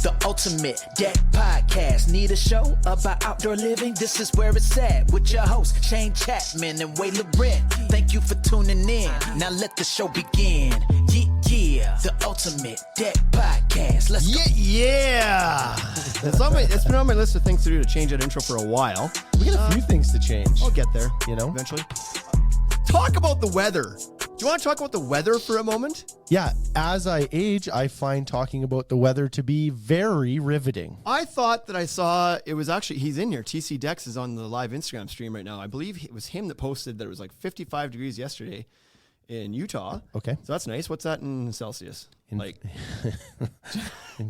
The Ultimate Deck Podcast. Need a show about outdoor living? This is where it's at. With your hosts, Shane Chapman and Way Laurent. Thank you for tuning in. Now let the show begin. Yeah. The Ultimate Deck Podcast. Let's go. Yeah. It's been on my list of things to do to change that intro for a while. We got a few things to change. I'll get there, eventually. Talk about the weather. Do you want to talk about the weather for a moment? Yeah, as I age, I find talking about the weather to be very riveting. I thought that I saw, it was actually, he's in here. TC Dex is on the live Instagram stream right now. I believe it was him that posted that it was like 55 degrees yesterday in Utah. Okay. So that's nice. What's that in Celsius? In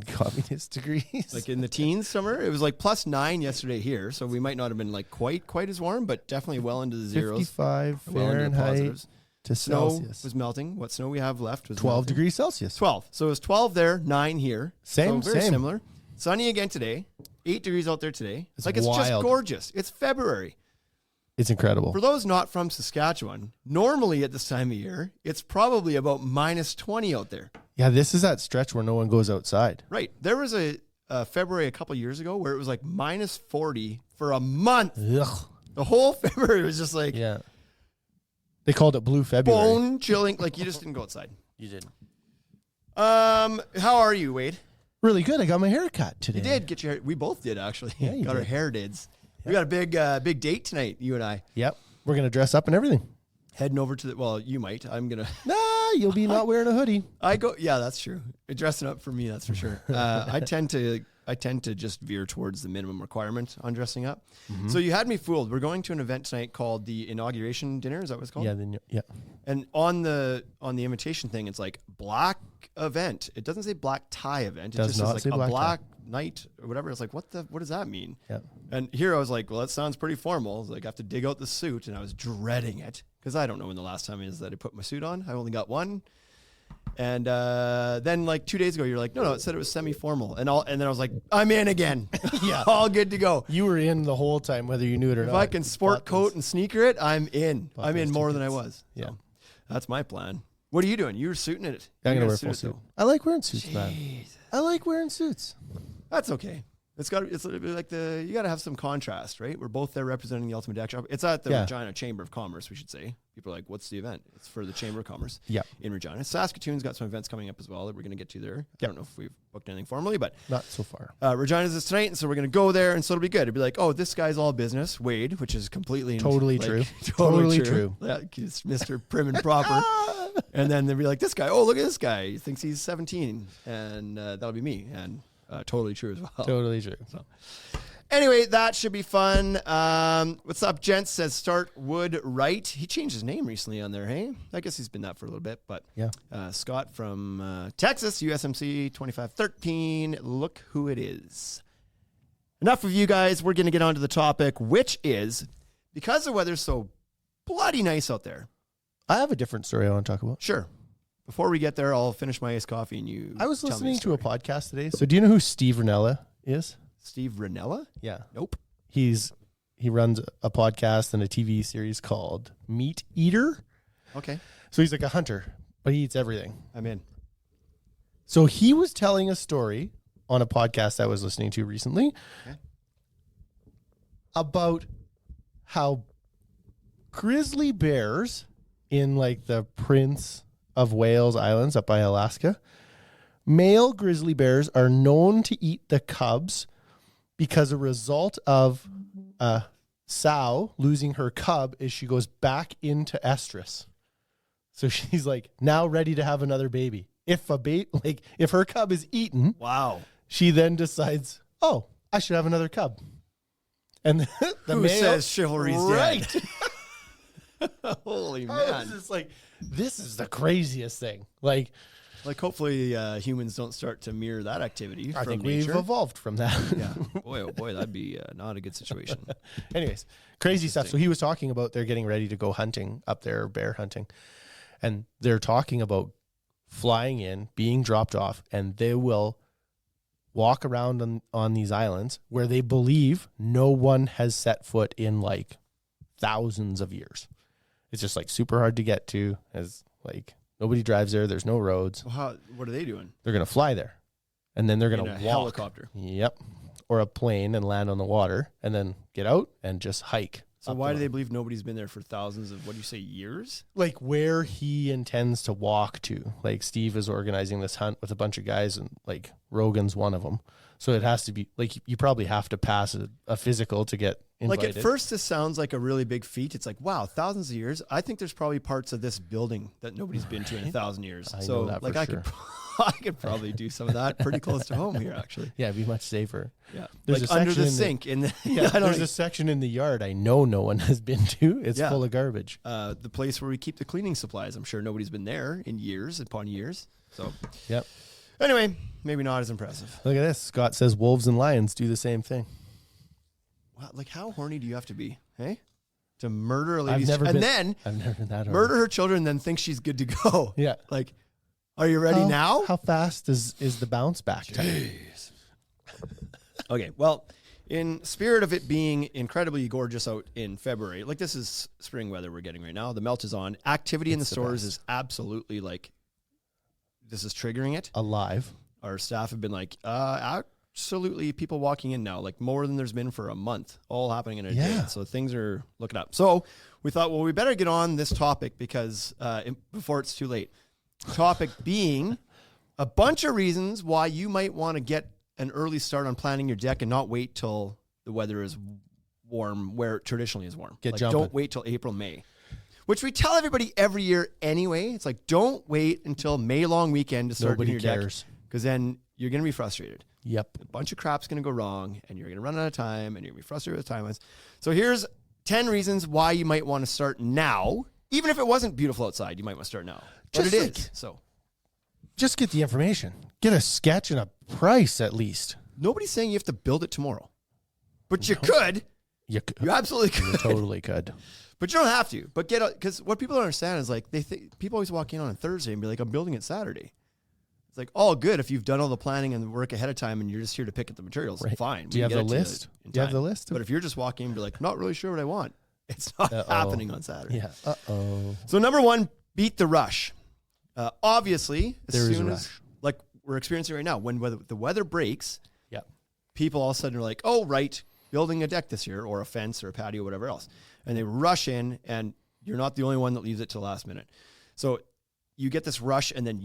communist degrees. Like in the teens somewhere? It was like +9 yesterday here. So we might not have been like quite as warm, but definitely well into the zeros. 55 well into the Fahrenheit positives. to Snow Celsius. was melting. What snow we have left was 12 melting. degrees Celsius. 12. So it was 12 there, 9 here. Same, so very same. similar. Sunny again today. 8 degrees out there today. It's It's just wild. gorgeous. It's February. It's incredible. For those not from Saskatchewan, normally at this time of year, it's probably about -20 out there. Yeah, this is that stretch where no one goes outside. Right. There was a February a couple years ago where it was like -40 for a month. Ugh. The whole February was just like Yeah. They called it Blue February. bone chilling. Like you just didn't go outside. You did. How are you, Wade? Really good. I got my hair cut today. You did get your hair. We both did, actually. Yeah, you got our did. hair dids. We got a big date tonight, you and I. Yep. We're going to dress up and everything. Heading over to well, you might. I'm going to. Nah, you'll be not wearing a hoodie. Yeah, that's true. Dressing up for me, that's for sure. I tend to just veer towards the minimum requirement on dressing up. Mm-hmm. So you had me fooled. We're going to an event tonight called the Inauguration Dinner. Is that what it's called? Yeah. And on the invitation thing, it's like black event. It doesn't say black tie event. It Does just not says say like black a tie. black night or whatever. It's like, what does that mean? Yeah. And here I was like, well, that sounds pretty formal. I was like, I have to dig out the suit, and I was dreading it because I don't know when the last time is that I put my suit on. I only got one. And then like 2 days ago, you're like, no, it said it was semi-formal. And then I was like, I'm in again. Yeah. All good to go. You were in the whole time, whether you knew it or If not. I can sport coat and sneaker it, I'm in. Bought I'm in those more than I tickets. was. Yeah. So that's my plan. What are you doing? You were suiting it. I'm You're going to wear suit full it, suit. though. I like wearing suits, man. Jesus. I like wearing suits. That's okay. It's like you got to have some contrast, right? We're both there representing the Ultimate Deck Shop. It's at the Regina Chamber of Commerce, we should say. People are like, what's the event? It's for the Chamber of Commerce in Regina. Saskatoon's got some events coming up as well that we're going to get to there. I don't know if we've booked anything formally, but Not so far. Regina's is tonight, and so we're going to go there, and so it'll be good. It'll be like, oh, this guy's all business, Wade, which is completely Totally like, true. totally Totally true. Yeah, he's Mr. Prim and Proper. And then they'll be like, this guy, oh, look at this guy. He thinks he's 17, and that'll be me, and totally true as well. Totally true. So, anyway, that should be fun. What's up, gents? Says Start Wood Right. He changed his name recently on there, hey? I guess he's been that for a little bit, but Yeah. Scott from Texas, USMC 2513. Look who it is. Enough of you guys. We're going to get on to the topic, which is because the weather's so bloody nice out there. I have a different story I want to talk about. Sure. Before we get there, I'll finish my iced coffee and you. I was tell me listening the to a story. podcast today. So do you know who Steve Ranella is? Steve Ranella? Yeah. Nope. He runs a podcast and a TV series called Meat Eater. Okay. So he's like a hunter, but he eats everything. I'm in. So he was telling a story on a podcast I was listening to recently about how grizzly bears in like the Prince of Wales Islands up by Alaska, male grizzly bears are known to eat the cubs because a result of a sow losing her cub is she goes back into estrus. So she's like now ready to have another baby. If if her cub is eaten, Wow. she then decides, oh, I should have another cub. And the Who male says chivalry's right. dead? Holy I was man. just like, this is the craziest thing. Like, Hopefully humans don't start to mirror that activity I from think nature. we've evolved from that. Yeah. Boy, oh boy, that'd be not a good situation. Anyways, crazy stuff. So he was talking about they're getting ready to go hunting up there, bear hunting. And they're talking about flying in, being dropped off, and they will walk around on these islands where they believe no one has set foot in like thousands of years. It's just like super hard to get to, as like nobody drives there. There's no roads. Well, what are they doing? They're going to fly there. and then they're going to a walk. Helicopter. Yep. Or a plane and land on the water and then get out and just hike. So why do they believe nobody's been there for thousands of, what do you say, years? Like where he intends to walk to. Like Steve is organizing this hunt with a bunch of guys and like Rogan's one of them. So it has to be like, you probably have to pass a physical to get invited. Like at first this sounds like a really big feat. It's like, wow, thousands of years. I think there's probably parts of this building that nobody's been to in 1,000 years. So like I could probably do some of that pretty close to home here, actually. Yeah, it'd be much safer. Yeah, there's like a under the sink in the. Yeah, there's a section in the yard I know no one has been to. It's full of garbage. The place where we keep the cleaning supplies. I'm sure nobody's been there in years upon years. So, yep. Anyway, maybe not as impressive. Look at this. Scott says wolves and lions do the same thing. Wow, like how horny do you have to be, hey? To murder a lady I've never been that horny. Murder her children, and then think she's good to go. Yeah, like. Are you ready now? How fast is the bounce back time? Okay, well, in spirit of it being incredibly gorgeous out in February, like this is spring weather we're getting right now. The melt is on. Activity in the stores is absolutely like, this is triggering it. Alive. Our staff have been like, absolutely people walking in now, like more than there's been for a month, all happening in a day. So things are looking up. So we thought, well, we better get on this topic because before it's too late. Topic being a bunch of reasons why you might want to get an early start on planning your deck and not wait till the weather is warm where it traditionally is warm. Get jumping. Don't wait till April, May, which we tell everybody every year anyway. It's like, don't wait until May long weekend to start doing your deck because then you're going to be frustrated. Yep. A bunch of crap's going to go wrong and you're going to run out of time and you're going to be frustrated with timelines. So here's 10 reasons why you might want to start now. Even if it wasn't beautiful outside, you might want to start now. But it is. So just get the information. Get a sketch and a price at least. Nobody's saying you have to build it tomorrow. But you could. You absolutely could. You totally could. But you don't have to. But get because what people don't understand is like people always walk in on a Thursday and be like, I'm building it Saturday. It's like all good if you've done all the planning and the work ahead of time and you're just here to pick up the materials. Right. Fine. Do you have the list? Do you have the list? But if you're just walking in and be like, not really sure what I want, it's not happening on Saturday. Yeah. So number one, beat the rush. Obviously, there is a rush. Like we're experiencing right now, when the weather breaks, people all of a sudden are like, oh, right, building a deck this year or a fence or a patio, whatever else. And they rush in and you're not the only one that leaves it to the last minute. So you get this rush and then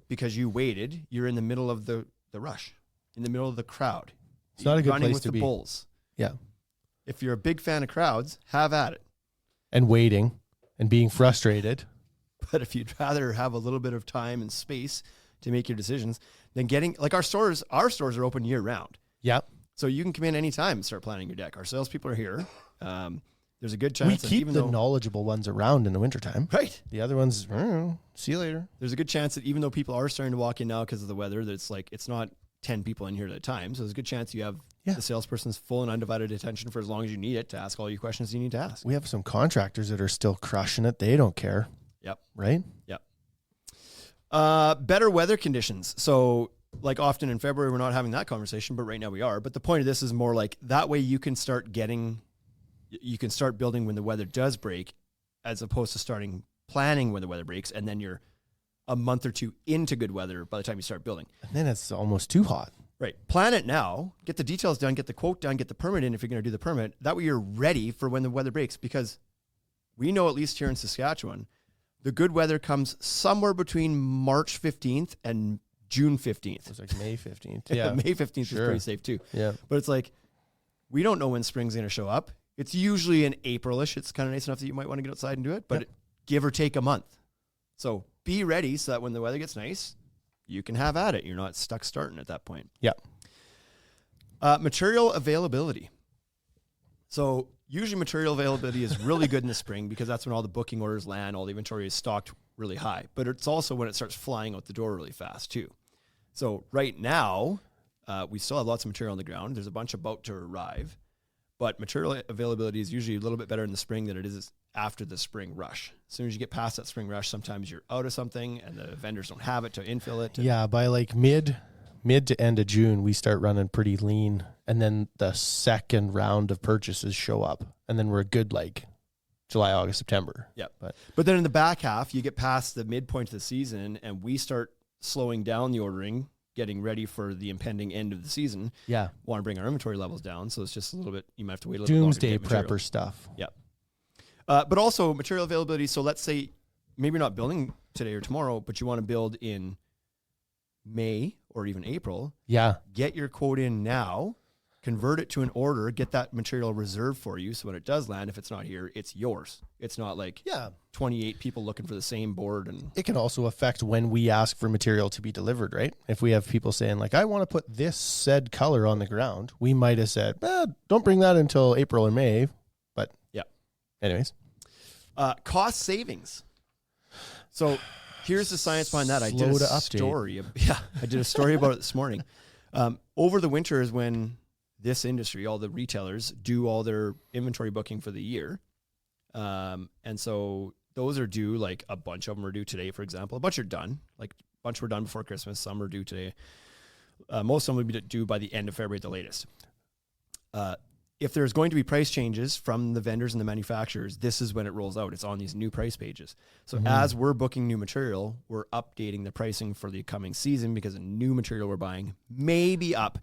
because you waited, you're in the middle of the rush, in the middle of the crowd. It's not a good running place with to the be. bulls. Yeah. If you're a big fan of crowds, have at it. And waiting and being frustrated. But if you'd rather have a little bit of time and space to make your decisions, then getting like our stores are open year round. Yeah. So you can come in anytime and start planning your deck. Our salespeople are here. There's a good chance we keep the knowledgeable ones around in the wintertime. Right. The other ones, see you later. There's a good chance that even though people are starting to walk in now because of the weather, that it's not 10 people in here at a time. So there's a good chance you have the salesperson's full and undivided attention for as long as you need it to ask all your questions you need to ask. We have some contractors that are still crushing it. They don't care. Yep. Right? Yep. Better weather conditions. So like often in February, we're not having that conversation, but right now we are. But the point of this is more like that way you can start building when the weather does break, as opposed to planning when the weather breaks. And then you're a month or two into good weather by the time you start building. And then it's almost too hot. Right. Plan it now, get the details done, get the quote done, get the permit in if you're going to do the permit. That way you're ready for when the weather breaks, because we know, at least here in Saskatchewan, the good weather comes somewhere between March 15th and June 15th. It's like May 15th. Yeah. May 15th is pretty safe too. Yeah. But it's like, we don't know when spring's going to show up. It's usually in April-ish. It's kind of nice enough that you might want to get outside and do it, but give or take a month. So be ready so that when the weather gets nice, you can have at it. You're not stuck starting at that point. Yeah. Material availability. So usually material availability is really good in the spring because that's when all the booking orders land, all the inventory is stocked really high. But it's also when it starts flying out the door really fast too. So right now, we still have lots of material on the ground. There's a bunch about to arrive. But material availability is usually a little bit better in the spring than it is after the spring rush. As soon as you get past that spring rush, sometimes you're out of something and the vendors don't have it to infill it. Yeah, by like mid to end of June, we start running pretty lean. And then the second round of purchases show up. And then we're good like July, August, September. Yeah. But then in the back half, you get past the midpoint of the season and we start slowing down the ordering getting ready for the impending end of the season. Yeah. Want to bring our inventory levels down. So it's just a little bit, you might have to wait a little bit longer to Doomsday get material. prepper stuff. Yeah. But also material availability. So let's say maybe you're not building today or tomorrow, but you want to build in May or even April. Yeah. Get your quote in now, convert it to an order, get that material reserved for you. So when it does land, if it's not here, it's yours. It's not like 28 people looking for the same board. And it can also affect when we ask for material to be delivered, right? If we have people saying like, I want to put this said color on the ground, we might have said, don't bring that until April or May. But yeah. Anyways. Cost savings. So here's the science behind that. I did a story. Yeah, I did a story about it this morning. Over the winter is when this industry, all the retailers, do all their inventory booking for the year. And so those are due, like a bunch of them are due today, for example. A bunch are done. Like a bunch were done before Christmas. Some are due today. Most of them will be due by the end of February at the latest. If there's going to be price changes from the vendors and the manufacturers, this is when it rolls out. It's on these new price pages. So as we're booking new material, we're updating the pricing for the coming season because the new material we're buying may be up,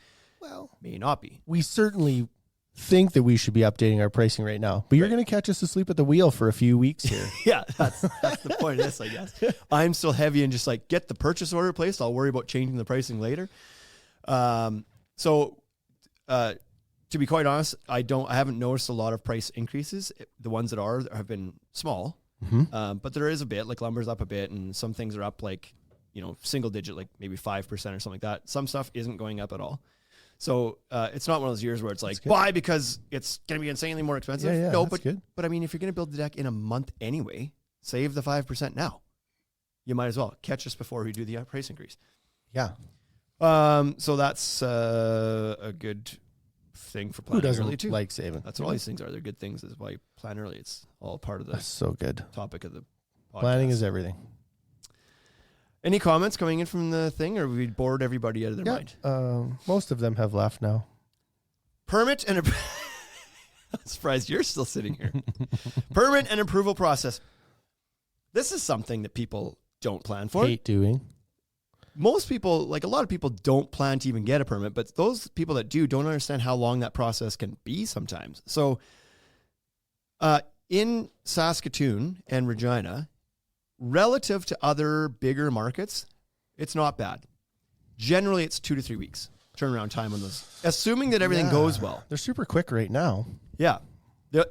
may not be. We certainly think that we should be updating our pricing right now, but you're going to catch us asleep at the wheel for a few weeks here. Yeah, that's the point of this, I guess. I'm still heavy and just like, get the purchase order placed. I'll worry about changing the pricing later. To be quite honest, I haven't noticed a lot of price increases. The ones that have been small, but there is a bit. Like lumber's up a bit, and some things are up like single digit, like maybe 5% or something like that. Some stuff isn't going up at all. So it's not one of those years where it's like buy because it's going to be insanely more expensive. Yeah, no, but I mean, if you're going to build the deck in a month anyway, save the 5% now. You might as well catch us before we do the price increase. Yeah. So that's a good thing for planning early too. Like saving? That's what all these things are. They're good things. That's why you plan early. It's all part of the so good topic of the podcast. Planning is everything. Any comments coming in from the thing, or we bored everybody out of their mind? Most of them have left now. Permit and I'm surprised you're still sitting here. Permit and approval process. This is something that people don't plan for. Hate doing. Most people, like a lot of people, don't plan to even get a permit, but those people that do don't understand how long that process can be sometimes. So in Saskatoon and Regina, relative to other bigger markets, it's not bad. Generally, it's 2 to 3 weeks turnaround time on those, assuming that everything goes well. They're super quick right now. Yeah.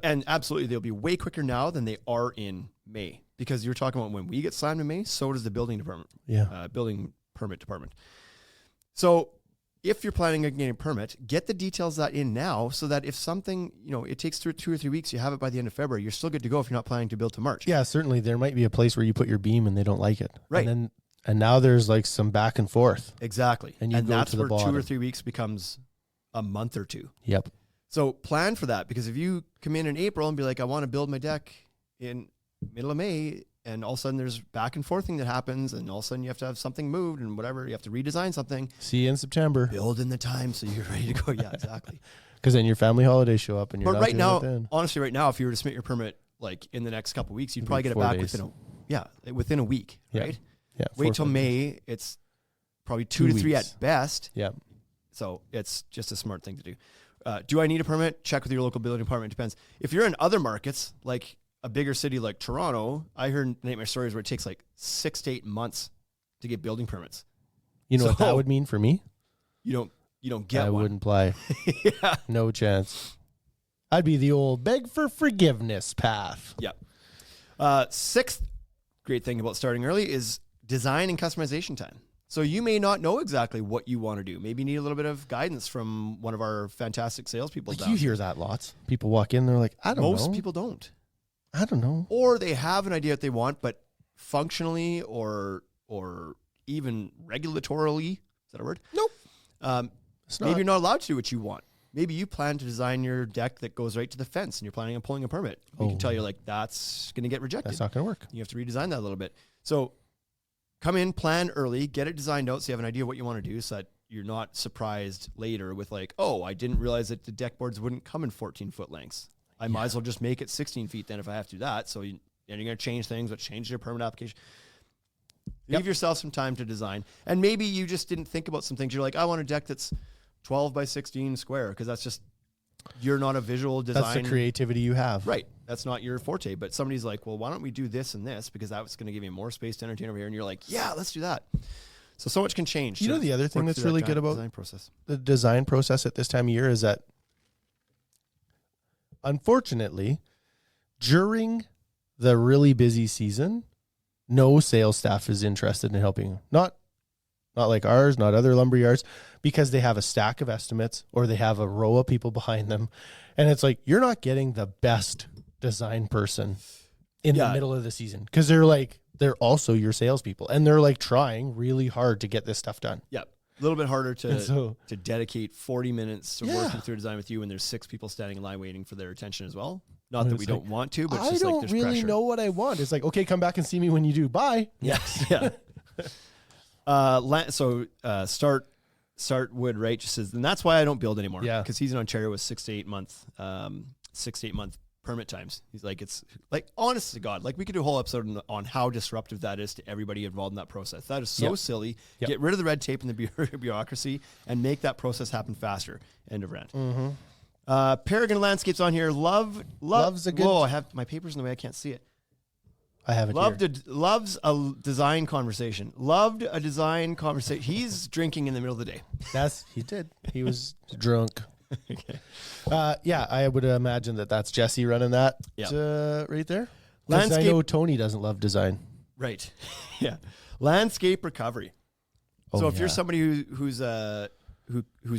And absolutely, they'll be way quicker now than they are in May, because you're talking about when we get slammed in May, so does the building department. Yeah. Building permit department. So if you're planning on getting a permit, get the details of that in now so that if something, it takes 2 or 3 weeks, you have it by the end of February, you're still good to go if you're not planning to build to March. Yeah, certainly there might be a place where you put your beam and they don't like it. Right. And now there's like some back and forth. Exactly. And that's where 2 or 3 weeks becomes a month or two. Yep. So plan for that, because if you come in April and be like, I want to build my deck in middle of May, and all of a sudden there's back and forth thing that happens, and all of a sudden you have to have something moved and whatever, you have to redesign something. See you in September. Build in the time so you're ready to go. Yeah, exactly. Because then your family holidays show up and you're but not right now, then. honestly, right now, if you were to submit your permit like in the next couple of weeks, you'd probably get it back within a week, right? Yeah. Wait till May. It's probably 2 to 3 at best. Yeah. So it's just a smart thing to do. Do I need a permit? Check with your local building department. It depends. If you're in other markets, like a bigger city like Toronto, I heard nightmare stories where it takes like 6 to 8 months to get building permits. You know what that would mean for me? You don't get I one. wouldn't play. Yeah. No chance. I'd be the old beg for forgiveness path. Yeah. Sixth great thing about starting early is design and customization time. So you may not know exactly what you want to do. Maybe you need a little bit of guidance from one of our fantastic salespeople. Like you hear that lots. People walk in, they're like, I don't know. Most people don't. I don't know. Or they have an idea what they want, but functionally or even regulatorily, is that a word? Nope. Maybe you're not allowed to do what you want. Maybe you plan to design your deck that goes right to the fence and you're planning on pulling a permit. We can tell you like that's going to get rejected. That's not going to work. You have to redesign that a little bit. So come in, plan early, get it designed out so you have an idea what you want to do so that you're not surprised later with like, oh, I didn't realize that the deck boards wouldn't come in 14-foot lengths. I might as well just make it 16 feet then if I have to do that. So and you're going to change things, but change your permit application. Leave yourself some time to design. And maybe you just didn't think about some things. You're like, I want a deck that's 12 by 16 square, because that's just, you're not a visual design. That's the creativity you have. Right. That's not your forte. But somebody's like, well, why don't we do this and this? Because that's going to give you more space to entertain over here. And you're like, yeah, let's do that. So much can change. You know, the other thing that's really good about the design process at this time of year is that, unfortunately, during the really busy season, no sales staff is interested in helping. Not like ours, not other lumber yards, because they have a stack of estimates or they have a row of people behind them. And it's like, you're not getting the best design person in the middle of the season, because they're also your salespeople, and they're like trying really hard to get this stuff done. Yeah. A little bit harder to dedicate 40 minutes to working through design with you when there's 6 people standing in line waiting for their attention as well. Not that we don't want to, but it's just like there's pressure. I don't really know what I want. It's like, okay, come back and see me when you do. Bye. Yes. Yeah. Start Wood, right, just says, and that's why I don't build anymore. Yeah. Because he's in Ontario with 6 to 8 month permit times. He's like, it's like, honest to God, like we could do a whole episode on how disruptive that is to everybody involved in that process. That is so silly. Get rid of the red tape and the bureaucracy and make that process happen faster. End of rant. Mm-hmm. Paragon Landscapes on here. Loves a good. Whoa, I have my papers in the way. I can't see it. I have it. Loves a design conversation. Loved a design conversation. He's drinking in the middle of the day. Yes, he did. He was drunk. Okay. I would imagine that's Jesse running that right there. I know Tony doesn't love design. Right. Yeah. Landscape recovery. So if you're somebody who's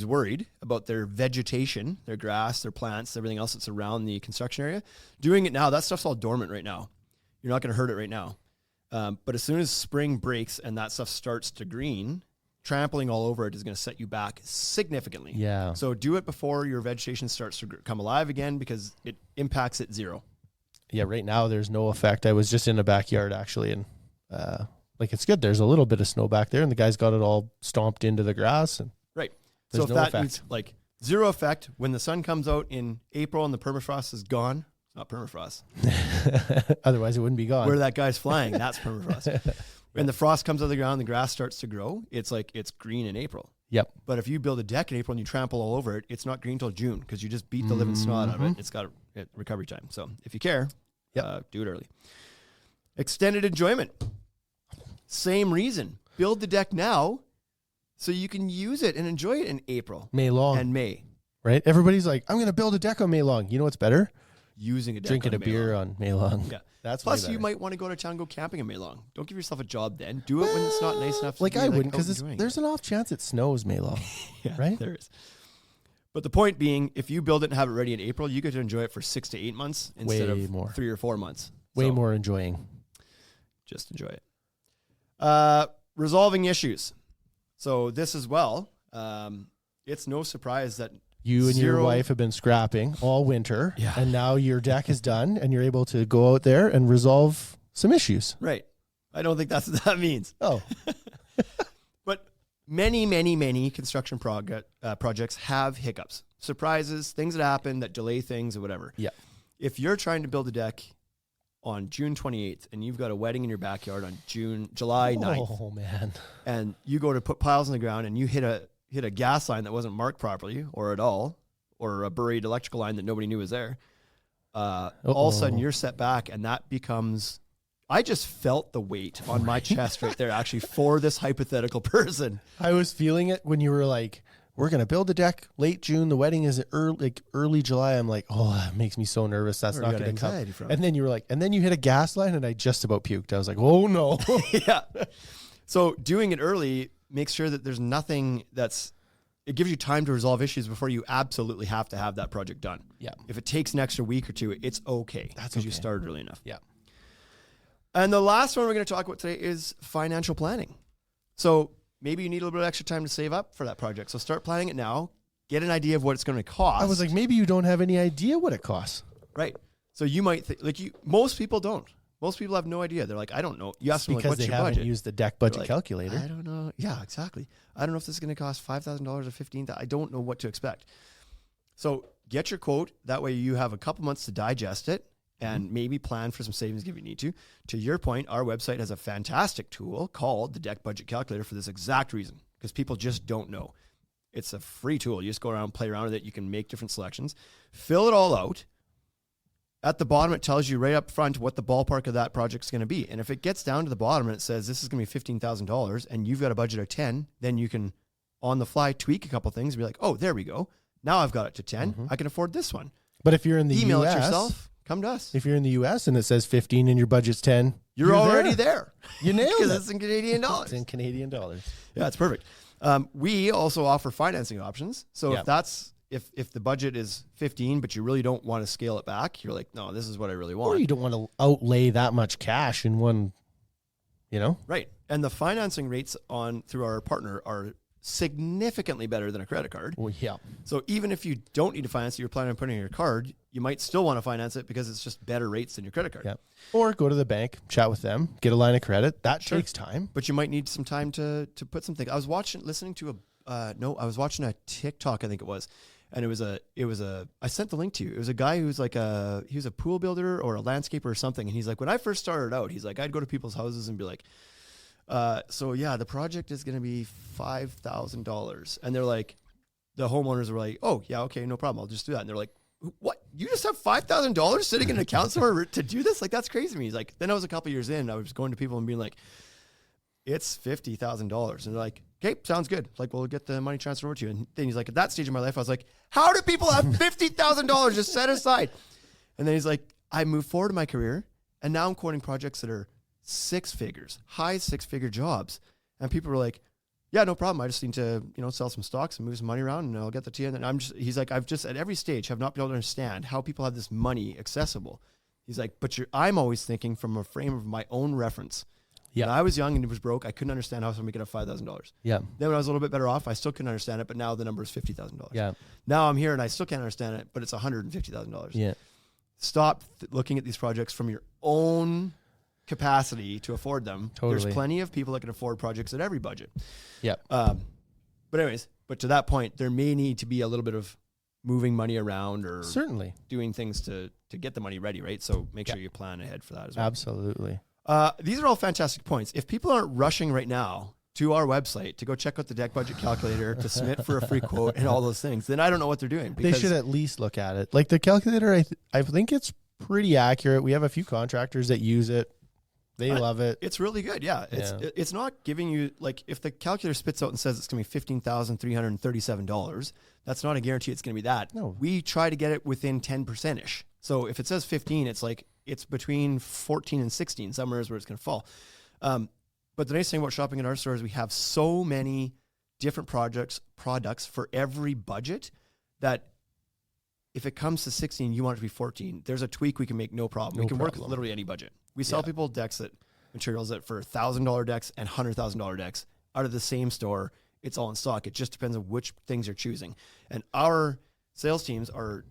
worried about their vegetation, their grass, their plants, everything else that's around the construction area, doing it now, that stuff's all dormant right now. You're not going to hurt it right now. But as soon as spring breaks and that stuff starts to green, trampling all over it is going to set you back significantly. Yeah. So do it before your vegetation starts to come alive again, because it impacts it zero. Yeah, right now there's no effect. I was just in the backyard actually, and it's good. There's a little bit of snow back there, and the guy's got it all stomped into the grass. And right. So if that means like zero effect, when the sun comes out in April and the permafrost is gone, it's not permafrost. Otherwise it wouldn't be gone. Where that guy's flying, that's permafrost. When the frost comes out of the ground, the grass starts to grow. It's like it's green in April. Yep. But if you build a deck in April and you trample all over it, it's not green till June, because you just beat the living snot out of it. It's got a recovery time. So if you care, do it early. Extended enjoyment. Same reason. Build the deck now so you can use it and enjoy it in April. May long. And May. Right? Everybody's like, I'm going to build a deck on May long. You know what's better? Using a deck Drinking a beer on May long. Yeah. That's plus you might want to go to town, go camping in May long. Don't give yourself a job then. Do it when it's not nice enough. Like I wouldn't, because there's an off chance it snows May long. Right? There is. But the point being, if you build it and have it ready in April, you get to enjoy it for 6 to 8 months instead of more. 3 or 4 months. Way more enjoying. Just enjoy it. Resolving issues. So this as well, it's no surprise that you and your wife have been scrapping all winter, and now your deck is done, and you're able to go out there and resolve some issues. Right. I don't think that's what that means. Oh. But many construction projects have hiccups, surprises, things that happen that delay things or whatever. Yeah. If you're trying to build a deck on June 28th and you've got a wedding in your backyard on July 9th. Oh, man. And you go to put piles in the ground and you hit a gas line that wasn't marked properly or at all, or a buried electrical line that nobody knew was there. All of a sudden you're set back, and that becomes, I just felt the weight on my chest right there, actually, for this hypothetical person. I was feeling it when you were like, we're going to build a deck late June. The wedding is early July. I'm like, oh, that makes me so nervous. That's not going to come. And then you were like, and then you hit a gas line, and I just about puked. I was like, oh no. Yeah. So doing it early makes sure that there's nothing it gives you time to resolve issues before you absolutely have to have that project done. Yeah. If it takes an extra week or 2, it's okay. That's because you started early enough. Yeah. And the last one we're going to talk about today is financial planning. So maybe you need a little bit of extra time to save up for that project. So start planning it now. Get an idea of what it's going to cost. I was like, maybe you don't have any idea what it costs. Right. So you might think, most people don't. Most people have no idea. They're like, I don't know. You ask them, like, what's your budget? Because they haven't used the deck budget calculator. I don't know. Yeah, exactly. I don't know if this is going to cost $5,000 or $15,000. I don't know what to expect. So get your quote. That way you have a couple months to digest it and maybe plan for some savings if you need to. To your point, our website has a fantastic tool called the Deck Budget Calculator for this exact reason, because people just don't know. It's a free tool. You just go around, play around with it. You can make different selections, fill it all out. At the bottom, it tells you right up front what the ballpark of that project is going to be. And if it gets down to the bottom and it says this is going to be $15,000 and you've got a budget of 10, then you can on the fly tweak a couple things and be like, oh, there we go. Now I've got it to 10. I can afford this one. But if you're in the Email US, it yourself. Come to us. If you're in the US and it says 15 and your budget's 10, you're already there. You nailed it. Because it's in Canadian dollars. It's in Canadian dollars. Yeah, it's perfect. We also offer financing options. So if the budget is 15, but you really don't want to scale it back, you're like, no, this is what I really want. Or you don't want to outlay that much cash in one, Right. And the financing rates through our partner are significantly better than a credit card. Well, yeah. So even if you don't need to finance it, you're planning on putting in your card, you might still want to finance it because it's just better rates than your credit card. Yeah. Or go to the bank, chat with them, get a line of credit. That takes time. But you might need some time to put something. I was watching a TikTok, I think it was. And I sent the link to you. It was a guy who's like he was a pool builder or a landscaper or something. And he's like, when I first started out, he's like, I'd go to people's houses and be like, the project is going to be $5,000. And they're like, the homeowners were like, oh yeah, okay, no problem. I'll just do that. And they're like, what? You just have $5,000 sitting in an account somewhere to do this? Like, that's crazy to me. He's like, then I was a couple years in, I was going to people and being like, it's $50,000. And they're like, okay, sounds good. Like, we'll get the money transferred over to you. And then he's like, at that stage of my life, I was like, how do people have $50,000 just set aside? And then he's like, I moved forward in my career and now I'm quoting projects that are high six-figure jobs. And people were like, yeah, no problem. I just need to, sell some stocks and move some money around and I'll get the tea. And he's like, I've just at every stage have not been able to understand how people have this money accessible. He's like, but I'm always thinking from a frame of my own reference. Yeah. When I was young and was broke, I couldn't understand how somebody could have $5,000. Yeah. Then when I was a little bit better off, I still couldn't understand it, but now the number is $50,000. Yeah. Now I'm here and I still can't understand it, but it's $150,000. Yeah. Stop looking at these projects from your own capacity to afford them. Totally. There's plenty of people that can afford projects at every budget. Yeah. But to that point, there may need to be a little bit of moving money around or certainly doing things to get the money ready, right? So make sure you plan ahead for that as well. Absolutely. These are all fantastic points. If people aren't rushing right now to our website to go check out the Deck Budget Calculator, to submit for a free quote and all those things, then I don't know what they're doing. They should at least look at it. Like the calculator, I think it's pretty accurate. We have a few contractors that use it. They love it. It's really good. Yeah. It's not giving you, like, if the calculator spits out and says it's going to be $15,337, that's not a guarantee it's going to be that. No. We try to get it within 10%-ish. So if it says 15, it's like, it's between 14 and 16, somewhere is where it's going to fall. But the nice thing about shopping in our store is we have so many different products for every budget that if it comes to 16, you want it to be 14, there's a tweak we can make, no problem. We can work with literally any budget. We sell people materials that for $1,000 decks and $100,000 decks out of the same store. It's all in stock. It just depends on which things you're choosing. And our sales teams are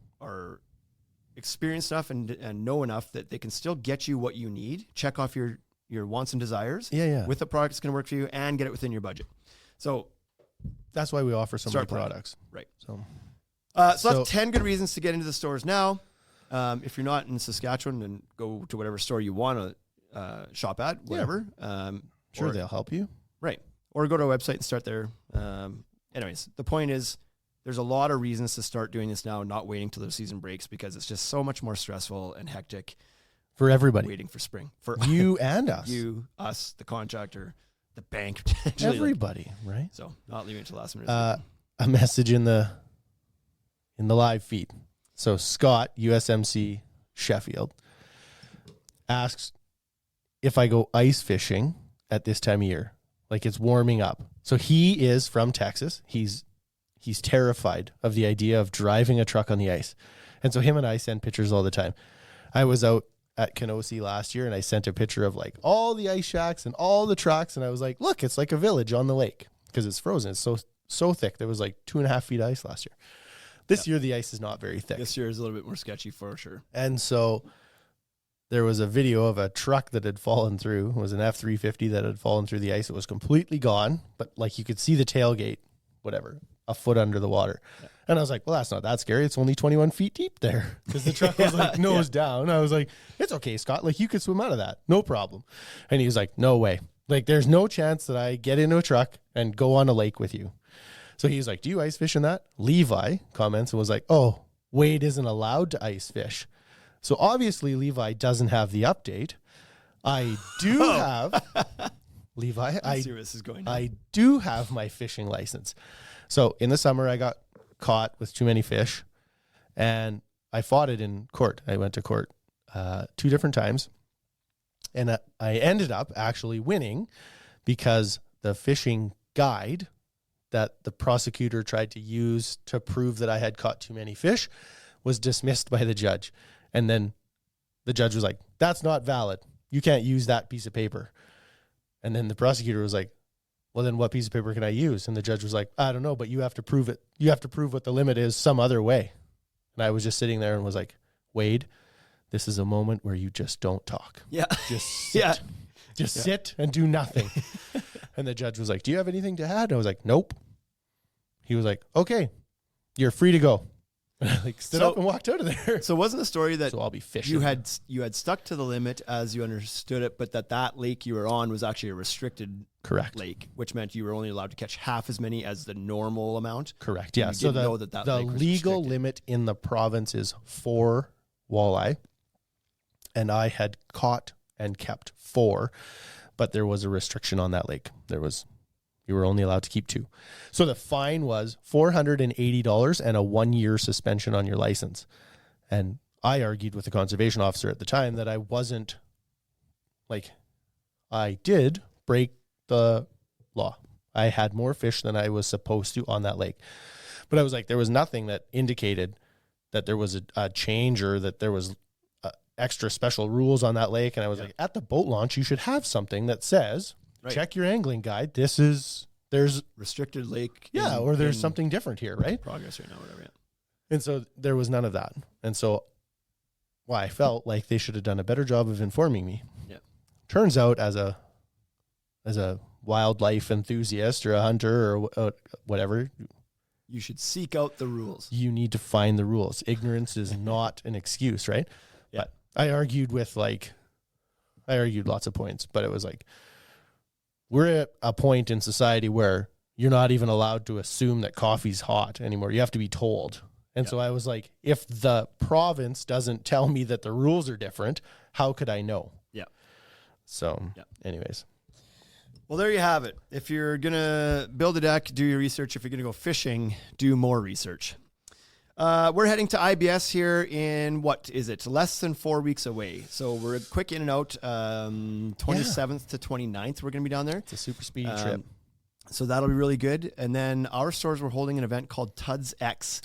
experienced enough and know enough that they can still get you what you need, check off your wants and desires with the product that's going to work for you and get it within your budget. So that's why we offer so many products. Right. So that's 10 good reasons to get into the stores now. If you're not in Saskatchewan, then go to whatever store you want to shop at, whatever. Sure, they'll help you. Right. Or go to our website and start there. Anyways, the point is there's a lot of reasons to start doing this now and not waiting till the season breaks because it's just so much more stressful and hectic. For everybody. Waiting for spring. For you and us. You, us, the contractor, the bank. Everybody, right? So not leaving it to the last minute. A message in the live feed. So Scott, USMC Sheffield, asks if I go ice fishing at this time of year, like it's warming up. So he is from Texas. He's terrified of the idea of driving a truck on the ice. And so him and I send pictures all the time. I was out at Kenosee last year and I sent a picture of like all the ice shacks and all the trucks. And I was like, look, it's like a village on the lake because it's frozen. It's so thick. There was like 2.5 feet ice last year. This year, the ice is not very thick. This year is a little bit more sketchy for sure. And so there was a video of a truck that had fallen through. It was an F-350 that had fallen through the ice. It was completely gone, but like you could see the tailgate, whatever, a foot under the water. Yeah. And I was like, well, that's not that scary. It's only 21 feet deep there because the truck was like nose down. I was like, it's okay, Scott. Like, you could swim out of that. No problem. And he was like, no way. Like, there's no chance that I get into a truck and go on a lake with you. So he was like, do you ice fish in that? Levi comments and was like, oh, Wade isn't allowed to ice fish. So obviously Levi doesn't have the update. I do have Levi. I see where this is going. I do have my fishing license. So in the summer, I got caught with too many fish, and I fought it in court. I went to court 2 different times, and I ended up actually winning because the fishing guide that the prosecutor tried to use to prove that I had caught too many fish was dismissed by the judge. And then the judge was like, that's not valid. You can't use that piece of paper. And then the prosecutor was like, well, then what piece of paper can I use? And the judge was like, I don't know, but you have to prove it. You have to prove what the limit is some other way. And I was just sitting there and was like, Wade, this is a moment where you just don't talk. Yeah. Just sit. Just sit and do nothing. And the judge was like, do you have anything to add? And I was like, nope. He was like, okay, you're free to go. And I stood up and walked out of there. So wasn't the story that I'll be fishing. You had stuck to the limit as you understood it, but that lake you were on was actually a restricted lake, which meant you were only allowed to catch half as many as the normal amount. Correct. Yeah. So the legal limit in the province is 4 walleye, and I had caught and kept 4, but there was a restriction on that lake. You were only allowed to keep 2. So the fine was $480 and a 1-year suspension on your license. And I argued with the conservation officer at the time that I wasn't, I did break the law. I had more fish than I was supposed to on that lake. But I was like, there was nothing that indicated that there was a change or that there was extra special rules on that lake. And I was like, at the boat launch, you should have something that says, check your angling guide. There's restricted lake. Yeah. Or there's something different here, right? Progress right now, whatever. Yeah. And so there was none of that. And so I felt like they should have done a better job of informing me. Yeah. Turns out as a wildlife enthusiast or a hunter or whatever, you should seek out the rules. You need to find the rules. Ignorance is not an excuse, right? Yeah. But I argued lots of points, but it was like, we're at a point in society where you're not even allowed to assume that coffee's hot anymore. You have to be told. And so I was like, if the province doesn't tell me that the rules are different, how could I know? Yeah. So anyways. Well, there you have it. If you're going to build a deck, do your research. If you're going to go fishing, do more research. We're heading to IBS here in, less than 4 weeks away. So we're a quick in and out, 27th to 29th. We're going to be down there. It's a super speedy trip. So that'll be really good. And then our stores, we're holding an event called Tuds X.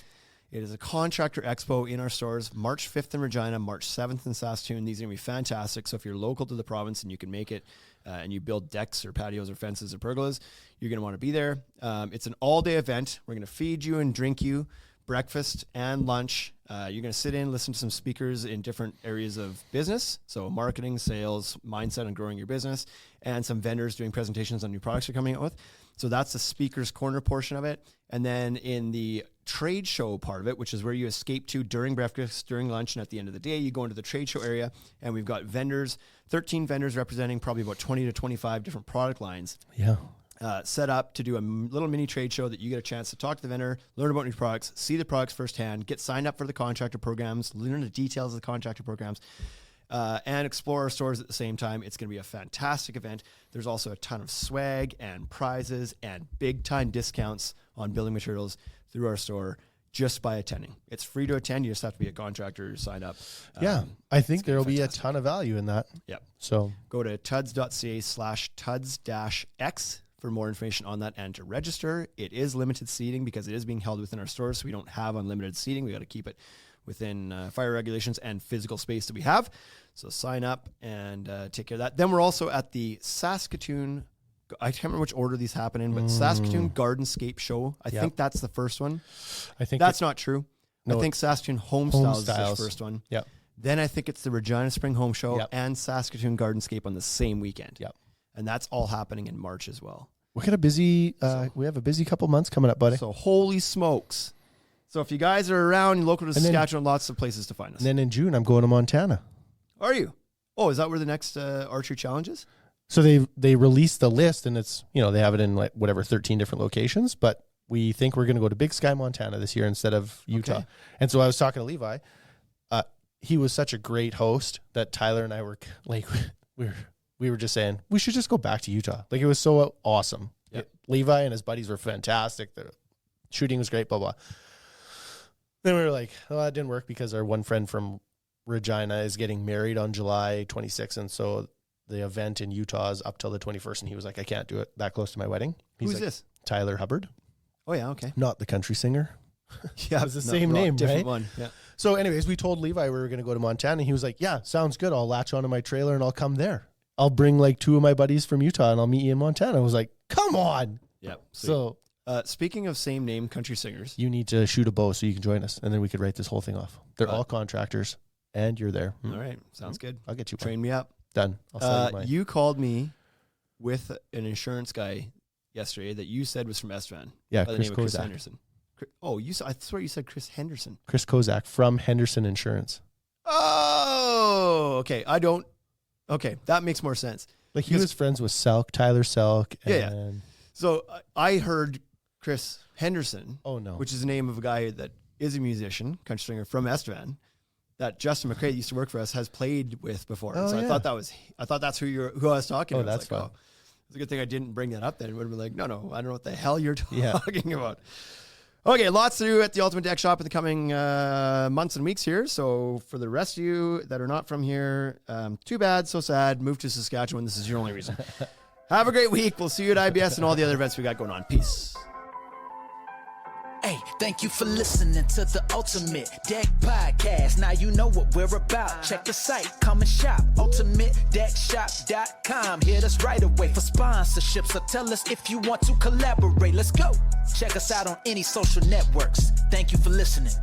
It is a contractor expo in our stores, March 5th in Regina, March 7th in Saskatoon. These are going to be fantastic. So if you're local to the province and you can make it and you build decks or patios or fences or pergolas, you're going to want to be there. It's an all-day event. We're going to feed you and drink you breakfast and lunch. You're going to sit in, listen to some speakers in different areas of business. So marketing, sales, mindset on growing your business, and some vendors doing presentations on new products you're coming out with. So that's the speaker's corner portion of it. And then in the trade show part of it, which is where you escape to during breakfast, during lunch, and at the end of the day, you go into the trade show area, and we've got vendors, 13 vendors representing probably about 20 to 25 different product lines. Yeah. Set up to do a little mini trade show that you get a chance to talk to the vendor, learn about new products, see the products firsthand, get signed up for the contractor programs, learn the details of the contractor programs, and explore our stores at the same time. It's going to be a fantastic event. There's also a ton of swag and prizes and big time discounts on building materials through our store just by attending. It's free to attend. You just have to be a contractor to sign up. I think there will be a ton of value in that. Yeah. So go to tuds.ca/tuds-x for more information on that and to register. It is limited seating because it is being held within our stores, so we don't have unlimited seating. We got to keep it within fire regulations and physical space that we have. So sign up and take care of that. Then we're also at the Saskatoon, I can't remember which order these happen in, but Saskatoon Gardenscape Show. I think that's the first one. I think that's not true. No, I think Saskatoon Homestyles is the first one. Yep. Then I think it's the Regina Spring Home Show and Saskatoon Gardenscape on the same weekend. Yep. And that's all happening in March as well. We got a busy. We have a busy couple months coming up, buddy. So holy smokes! So if you guys are around local to Saskatchewan, lots of places to find us. And then in June, I'm going to Montana. Are you? Oh, is that where the next archery challenge is? So they released the list, and it's, you know, they have it in like whatever 13 different locations, but we think we're going to go to Big Sky, Montana this year instead of Utah. Okay. And so I was talking to Levi. He was such a great host that Tyler and I were like, we were just saying we should just go back to Utah. Like, it was so awesome. Yep. Levi and his buddies were fantastic. The shooting was great. Blah blah. Then we were like, oh, that didn't work because our one friend from Regina is getting married on July 26th, and so the event in Utah is up till the 21st, and he was like, I can't do it that close to my wedding. Who's this? Tyler Hubbard. Oh, yeah, okay. Not the country singer. Yeah, it was the same name, different right? One. Yeah. So anyways, we told Levi we were going to go to Montana, and he was like, yeah, sounds good. I'll latch onto my trailer, and I'll come there. I'll bring like 2 of my buddies from Utah, and I'll meet you in Montana. I was like, come on. Yeah. So speaking of same name country singers. You need to shoot a bow so you can join us, and then we could write this whole thing off. They're all contractors, and you're there. All right. Sounds good. I'll get you Train me up. Done. I'll sell you mine. You called me with an insurance guy yesterday that you said was from Estevan. Yeah, by the Chris name of Chris Kozak. Henderson. Oh, I swear you said Chris Henderson. Chris Kozak from Henderson Insurance. Oh, okay. Okay, that makes more sense. Like, he was friends with Selk, Tyler Selk. Yeah. So I heard Chris Henderson. Oh, no. Which is the name of a guy that is a musician, country singer from Estevan, that Justin McCrae used to work for us, has played with before. Oh, so yeah. I thought that's who I was talking about. That's fun. It's a good thing I didn't bring that up then. It would have been like, no, I don't know what the hell you're talking about. Okay, lots to do at the Ultimate Deck Shop in the coming months and weeks here. So for the rest of you that are not from here, too bad, so sad. Move to Saskatchewan. This is your only reason. Have a great week. We'll see you at IBS and all the other events we got going on. Peace. Hey, thank you for listening to the Ultimate Deck Podcast. Now you know what we're about. Check the site, come and shop. UltimateDeckShop.com. Hit us right away for sponsorships, or tell us if you want to collaborate. Let's go. Check us out on any social networks. Thank you for listening.